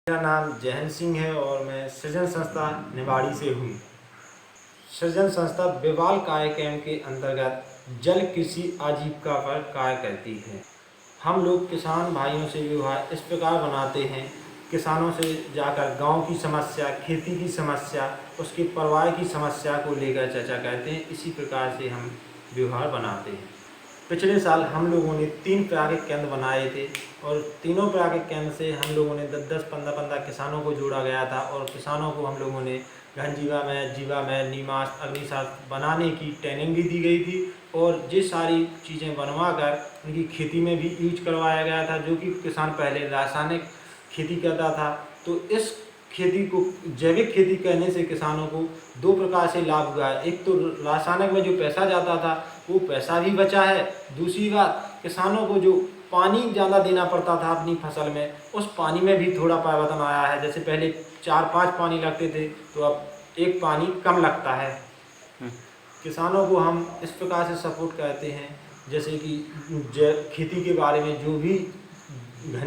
मेरा नाम जयंत सिंह है और मैं सृजन संस्था निवाड़ी से हूँ। सृजन संस्था बेवाल कार्य कैंप के अंतर्गत जल कृषि आजीविका पर कार्य करती है। हम लोग किसान भाइयों से व्यवहार इस प्रकार बनाते हैं, किसानों से जाकर गांव की समस्या, खेती की समस्या, उसके परिवार की समस्या को लेकर चर्चा करते हैं। इसी प्रकार से हम व्यवहार बनाते हैं। पिछले साल हम लोगों ने 3 प्राकृतिक केंद्र बनाए थे और तीनों प्राकृतिक केंद्र से हम लोगों ने 10-10, 15-15 किसानों को जोड़ा गया था और किसानों को हम लोगों ने जीवामृत, नीमाश्त, अग्निशास्त्र बनाने की ट्रेनिंग भी दी गई थी और ये सारी चीज़ें बनवा कर उनकी खेती में भी यूज करवाया गया था। जो कि किसान पहले रासायनिक खेती करता था, तो इस खेती को जैविक खेती करने से किसानों को 2 प्रकार से लाभ हुआ है। एक तो रासायनिक में जो पैसा जाता था वो पैसा भी बचा है। दूसरी बात, किसानों को जो पानी ज़्यादा देना पड़ता था अपनी फसल में, उस पानी में भी थोड़ा परिवर्तन आया है। जैसे पहले 4-5 पानी लगते थे तो अब 1 पानी कम लगता है। किसानों को हम इस प्रकार से सपोर्ट करते हैं, जैसे कि खेती के बारे में जो भी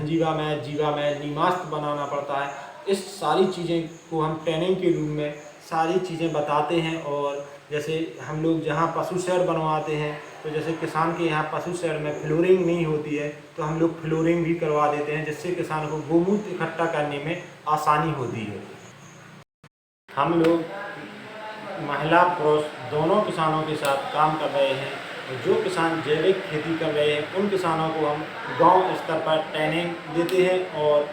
जीवामृत, नीमाश्त बनाना पड़ता है, इस सारी चीज़ें को हम ट्रेनिंग के रूप में सारी चीज़ें बताते हैं। और जैसे हम लोग जहाँ पशु शेड बनवाते हैं, तो जैसे किसान के यहाँ पशु शेड में फ्लोरिंग नहीं होती है, तो हम लोग फ्लोरिंग भी करवा देते हैं, जिससे किसान को गोमूत्र इकट्ठा करने में आसानी होती है। हम लोग महिला पुरुष दोनों किसानों के साथ काम कर रहे हैं और जो किसान जैविक खेती कर रहे हैं उन किसानों को हम गांव स्तर पर ट्रेनिंग देते हैं और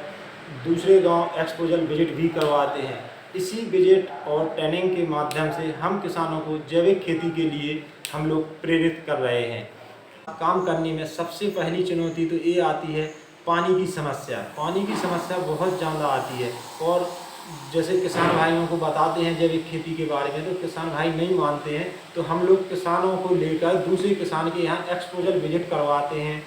दूसरे गांव एक्सपोजर विजिट भी करवाते हैं। इसी विजिट और ट्रेनिंग के माध्यम से हम किसानों को जैविक खेती के लिए हम लोग प्रेरित कर रहे हैं। काम करने में सबसे पहली चुनौती तो ये आती है पानी की समस्या। पानी की समस्या बहुत ज़्यादा आती है और जैसे किसान भाइयों को बताते हैं जैविक खेती के बारे में, तो किसान भाई नहीं मानते हैं, तो हम लोग किसानों को लेकर दूसरे किसान के यहाँ एक्सपोजर विजिट करवाते हैं।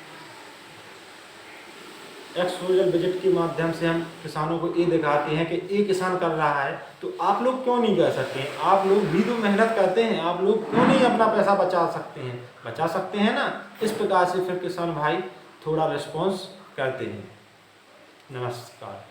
एक्सपोजर विजिट के माध्यम से हम किसानों को ये दिखाते हैं कि ये किसान कर रहा है तो आप लोग क्यों नहीं कर सकते हैं, आप लोग भी तो मेहनत करते हैं, आप लोग क्यों नहीं अपना पैसा बचा सकते हैं ना। इस प्रकार से फिर किसान भाई थोड़ा रिस्पॉन्स करते हैं। नमस्कार।